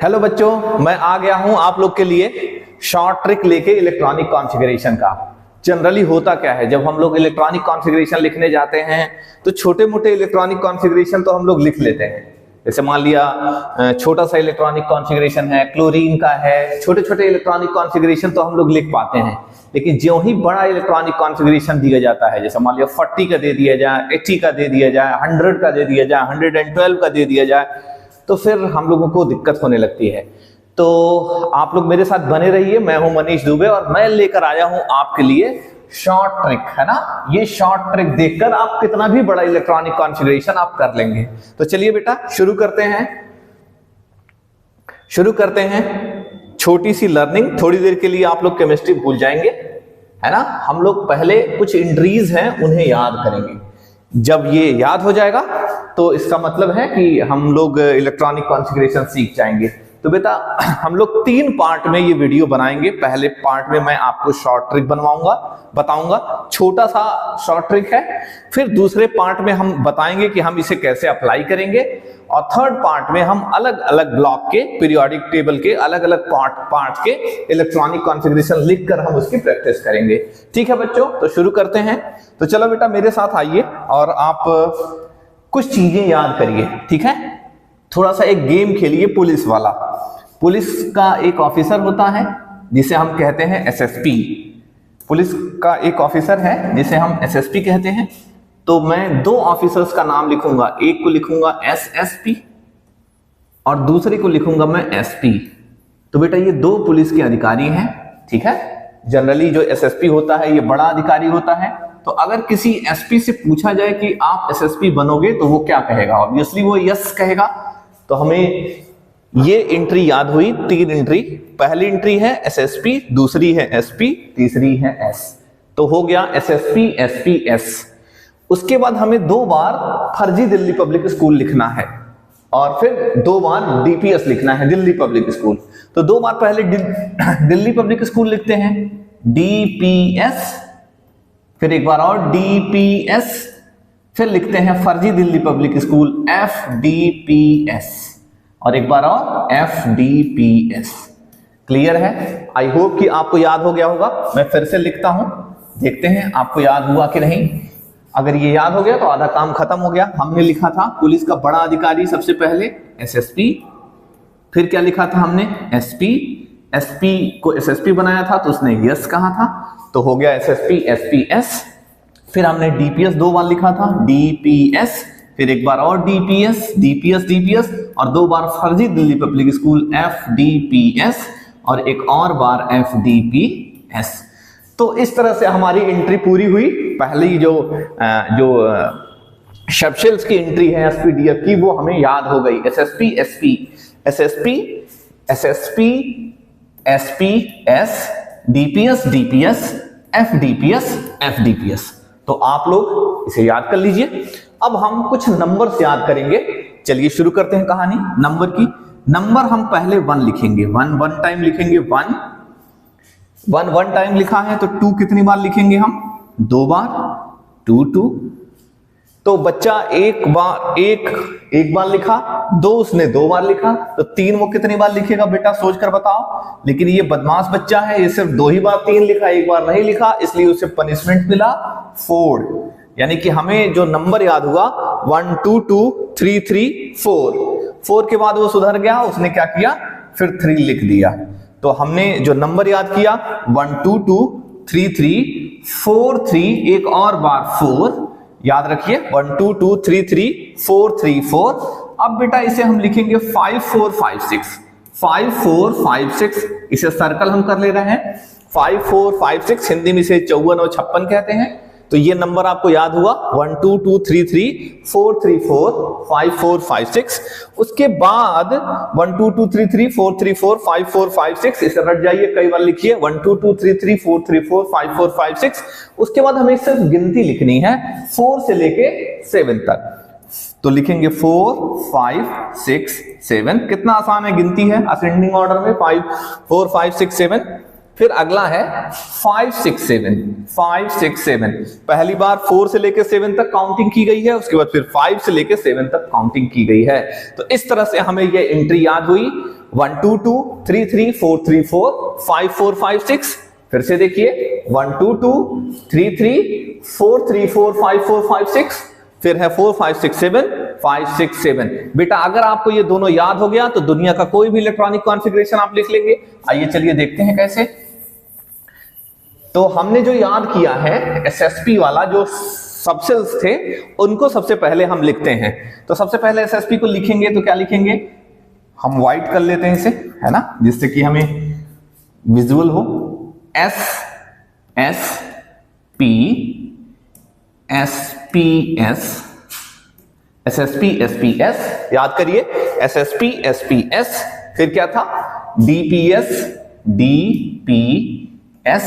Hello बच्चों, मैं आ गया हूं आप लोग के लिए शॉर्ट ट्रिक लेके इलेक्ट्रॉनिक कॉन्फ़िगरेशन का। जनरली होता क्या है, जब हम लोग इलेक्ट्रॉनिक कॉन्फ़िगरेशन लिखने जाते हैं तो छोटे मोटे इलेक्ट्रॉनिक कॉन्फ़िगरेशन तो हम लोग लिख लेते हैं। जैसे मान लिया छोटा सा इलेक्ट्रॉनिक कॉन्फ़िगरेशन है, क्लोरीन का है, छोटे छोटे इलेक्ट्रॉनिक कॉन्फ़िगरेशन तो हम लोग लिख पाते हैं। लेकिन जो ही बड़ा इलेक्ट्रॉनिक कॉन्फ़िगरेशन दिया जाता है, जैसे मान लिया 40 का दे दिया जाए, 80 का दे दिया जाए, 100 का दे दिया जाए, 112 का दे दिया जाए, तो फिर हम लोगों को दिक्कत होने लगती है। तो आप लोग मेरे साथ बने रहिए। मैं हूं मनीष दुबे और मैं लेकर आया हूं आपके लिए शॉर्ट ट्रिक, है ना। ये शॉर्ट ट्रिक देखकर आप कितना भी बड़ा इलेक्ट्रॉनिक कॉन्फ़िगरेशन आप कर लेंगे। तो चलिए बेटा शुरू करते हैं छोटी सी लर्निंग। थोड़ी देर के लिए आप लोग केमिस्ट्री भूल जाएंगे, है ना। हम लोग पहले कुछ इंट्रीज हैं उन्हें याद करेंगे। जब ये याद हो जाएगा तो इसका मतलब है कि हम लोग इलेक्ट्रॉनिक कॉन्फ़िगरेशन सीख जाएंगे। तो बेटा हम लोग 3 पार्ट में ये वीडियो बनाएंगे। पहले पार्ट में मैं आपको शॉर्ट ट्रिक बताऊंगा, छोटा सा शॉर्ट ट्रिक है। फिर दूसरे पार्ट में हम बताएंगे कि हम इसे कैसे अप्लाई करेंगे, और थर्ड पार्ट में हम अलग अलग ब्लॉक के पीरियोडिक टेबल के अलग अलग पार्ट के इलेक्ट्रॉनिक कॉन्फ़िगरेशन लिखकर हम उसकी प्रैक्टिस करेंगे। ठीक है बच्चों, तो शुरू करते हैं। तो चलो बेटा मेरे साथ आइए और आप कुछ चीजें याद करिए, ठीक है। थोड़ा सा एक गेम खेलिए पुलिस वाला। पुलिस का एक ऑफिसर होता है जिसे हम कहते हैं एसएसपी। पुलिस का एक ऑफिसर है जिसे हम एसएसपी कहते हैं। तो मैं 2 ऑफिसर्स का नाम लिखूंगा, एक को लिखूंगा एसएसपी और दूसरे को लिखूंगा मैं एसपी। तो बेटा ये 2 पुलिस के अधिकारी हैं, ठीक है। जनरली जो एसएसपी होता है ये बड़ा अधिकारी होता है। तो अगर किसी एसपी से पूछा जाए कि आप एसएसपी बनोगे तो वो क्या कहेगा? ऑब्वियसली वो यस कहेगा। तो हमें ये एंट्री याद हुई, 3 एंट्री। पहली एंट्री है एसएसपी, दूसरी है एसपी, तीसरी है एस। तो हो गया एसएसपी एसपी एस। उसके बाद हमें 2 बार फर्जी दिल्ली पब्लिक स्कूल लिखना है और फिर 2 बार डीपीएस लिखना है, दिल्ली पब्लिक स्कूल। तो 2 बार पहले दिल्ली पब्लिक स्कूल लिखते हैं, डीपीएस, फिर एक बार और डीपीएस, फिर लिखते हैं फर्जी दिल्ली पब्लिक स्कूल एफडीपीएस, और एक बार और एफडीपीएस। क्लियर है? आई होप कि आपको याद हो गया होगा। मैं फिर से लिखता हूं, देखते हैं आपको याद हुआ कि नहीं। अगर ये याद हो गया तो आधा काम खत्म हो गया। हमने लिखा था पुलिस का बड़ा अधिकारी सबसे पहले एसएसपी, फिर क्या लिखा था हमने एसपी। एसपी को एसएसपी बनाया था तो उसने यस कहा था, तो हो गया एसएसपी एसपीएस। फिर हमने डीपीएस 2 बार लिखा था, डीपीएस, फिर एक बार और डीपीएस, डीपीएस डीपीएस, और 2 बार फर्जी दिल्ली पब्लिक स्कूल एफडीपीएस, और एक और बार एफडीपीएस। तो इस तरह से हमारी एंट्री पूरी हुई। पहली जो शब्द की एंट्री है एसपीडीएफ की, वो हमें याद हो गई। SSP SP, SSP SSP, SP S, DPS DPS, FDPS FDPS. तो आप लोग इसे याद कर लीजिए। अब हम कुछ नंबर्स याद करेंगे। चलिए शुरू करते हैं कहानी नंबर की। नंबर हम पहले 1 लिखेंगे, 1 टाइम लिखेंगे, 1 टाइम लिखा है तो 2 कितनी बार लिखेंगे हम? 2 बार, 2। तो बच्चा एक बार लिखा, 2 उसने 2 बार लिखा, तो 3 वो कितनी बार लिखेगा बेटा? सोच कर बताओ। लेकिन ये बदमाश बच्चा है, ये सिर्फ 2 ही बार 3 लिखा, 1 बार नहीं लिखा, इसलिए उसे पनिशमेंट मिला 4। यानी कि हमें जो नंबर याद हुआ 1 2 2 3 3 4 के बाद वो सुधर गया, उसने क्या किया? फिर 3 लिख दिया। तो हमने जो नंबर याद किया 1 2 2 3 3 4 3, एक और बार 4 याद रखिए, 1 2 2 3 3 4 3 4। अब बेटा इसे हम लिखेंगे 5 4 5 6, 5 4 5 6। इसे सर्कल हम कर ले रहे हैं, 5 4 5 6, हिंदी में इसे 54 और 56 कहते हैं। तो ये नंबर आपको याद हुआ 1 2 2 3 3 4 3 4 5 4 5 6। उसके बाद 1 2 2 3 3 4 3 4 5 4 5 6, इसे रट जाइए, कई बार लिखिए 1 2 2 3 3 4 3 4 5 4 5 6। उसके बाद हमें सिर्फ गिनती लिखनी है 4 से लेके 7 तक। तो लिखेंगे 4 5 6 7। कितना आसान है गिनती है, असेंडिंग ऑर्डर में 5 4 5 6 7। फिर अगला है 5 6 7, 5 6 7। पहली बार 4 से लेकर 7 तक काउंटिंग की गई है, उसके बाद फिर 5 से लेकर 7 तक काउंटिंग की गई है। तो इस तरह से हमें ये एंट्री याद हुई 1 2 2 3 3 4 3 4 5 4 5 6। फिर से देखिए 1 2 2 3 3 4 3 4 5 4 5 6। फिर है 4 5 6 7 5 6 7। बेटा अगर आपको ये दोनों याद हो गया तो दुनिया का कोई भी इलेक्ट्रॉनिक कॉन्फ़िगरेशन आप लिख लेंगे। आइए चलिए देखते हैं कैसे। तो हमने जो याद किया है एसएसपी वाला, जो सबसेल्स थे उनको सबसे पहले हम लिखते हैं। तो सबसे पहले एसएसपी को लिखेंगे तो क्या लिखेंगे, हम व्हाइट कर लेते हैं इसे, है ना, जिससे कि हमें विजुअल हो। S S P S P S S S P S P S, याद करिए S S P S P S. फिर क्या था, डीपीएस डीपीएस,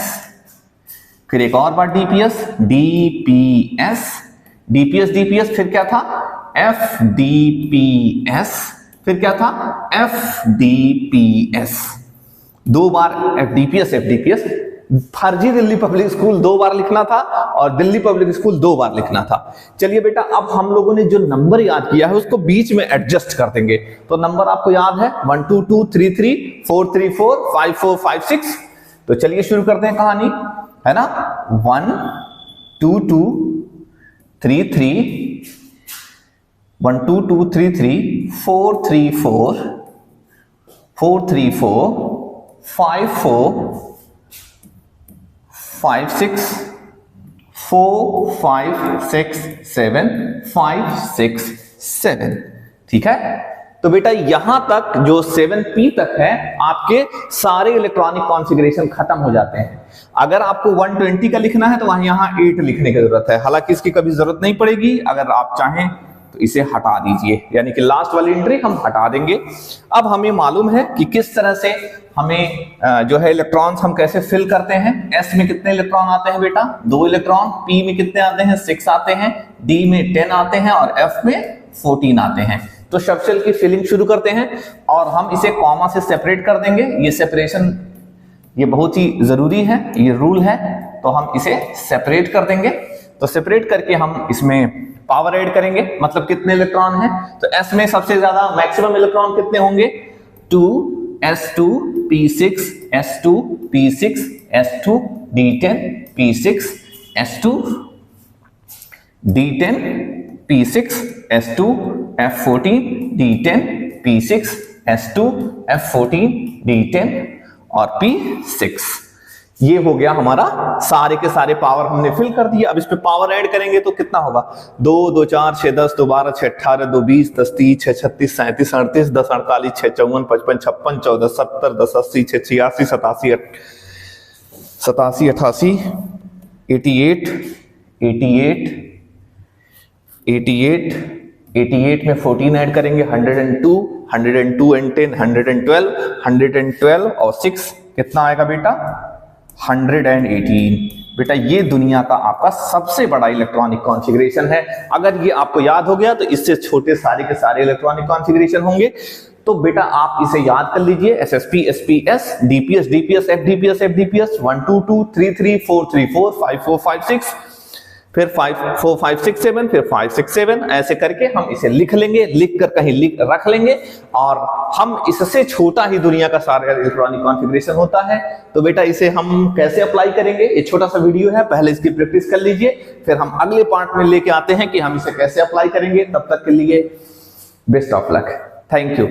फिर एक और बार डीपीएस डीपीएस डीपीएस डीपीएस। फिर क्या था, एफडीपीएस। फिर क्या था, एफडीपीएस। 2 बार एफडीपीएस एफडीपीएस। फर्जी दिल्ली पब्लिक स्कूल 2 बार लिखना था और दिल्ली पब्लिक स्कूल 2 बार लिखना था। चलिए बेटा अब हम लोगों ने जो नंबर याद किया है उसको बीच में एडजस्ट कर देंगे। तो नंबर आपको याद है 1 2 2 3 3 4 3 4 5 4 5 6। तो चलिए शुरू करते हैं कहानी, है ना। 1 2 2 3 3 1 2 2 3 3 4 3 4 4 3 4 5 4 5 6 4 5 6 7 5 6 7। ठीक है। तो बेटा यहां तक जो 7P तक है आपके सारे इलेक्ट्रॉनिक कॉन्फ़िगरेशन खत्म हो जाते हैं। अगर आपको 120 का लिखना है तो वहां यहां 8 लिखने की जरूरत है, हालांकि इसकी कभी जरूरत नहीं पड़ेगी। अगर आप चाहें तो इसे हटा दीजिए, यानी कि लास्ट वाली एंट्री हम हटा देंगे। अब हमें मालूम है कि किस तरह से हमें जो है इलेक्ट्रॉन्स हम कैसे फिल करते हैं। एस में कितने इलेक्ट्रॉन आते हैं बेटा, 2 इलेक्ट्रॉन। पी में कितने आते हैं, 6 आते हैं। डी में 10 आते हैं और एफ में 14 आते हैं। तो सबसेल की फिलिंग शुरू करते हैं और हम इसे कॉमा से सेपरेट कर देंगे। ये सेपरेशन ये बहुत ही जरूरी है, ये रूल है। तो हम इसे सेपरेट कर देंगे। तो सेपरेट करके हम इसमें पावर ऐड करेंगे, मतलब कितने इलेक्ट्रॉन हैं। तो एस में सबसे ज्यादा मैक्सिमम इलेक्ट्रॉन कितने होंगे, 2s2 p6 s2 p6 s2 d10 p6 s2 d10 p6 s2 f14 d10 p6 s2 f14 d10 और p6। ये हो गया हमारा सारे के सारे पावर हमने फिल कर दिए। अब इस पे पावर ऐड करेंगे तो कितना होगा, 2 2 4 6 10 2 12 6 18 2 20 10 30 6 36 37 38 10 48 6 54 55 56 14 70 10 80 6 86 87 87 88 88 88 88 में 14 ऐड करेंगे, 102 102 and 10 112 112 और 6 कितना आएगा बेटा, 118। बेटा ये दुनिया का आपका सबसे बड़ा इलेक्ट्रॉनिक कॉन्फ़िगरेशन है। अगर ये आपको याद हो गया तो इससे छोटे सारे के सारे इलेक्ट्रॉनिक कॉन्फ़िगरेशन होंगे। तो बेटा आप इसे याद कर लीजिए, SSP SPS DPS DPS FDPS एफडीपीएस 1 2 2 3 3 4 3 4 5 4 5 6, फिर 5 4 5 6 7, फिर 5 6 7। ऐसे करके हम इसे लिख लेंगे, लिख कर कहीं लिख रख लेंगे और हम इससे छोटा ही दुनिया का सारा इलेक्ट्रॉनिक कॉन्फ़िगरेशन होता है। तो बेटा इसे हम कैसे अप्लाई करेंगे, ये छोटा सा वीडियो है, पहले इसकी प्रैक्टिस कर लीजिए, फिर हम अगले पार्ट में लेके आते हैं कि हम इसे कैसे अप्लाई करेंगे। तब तक के लिए best of luck, thank you.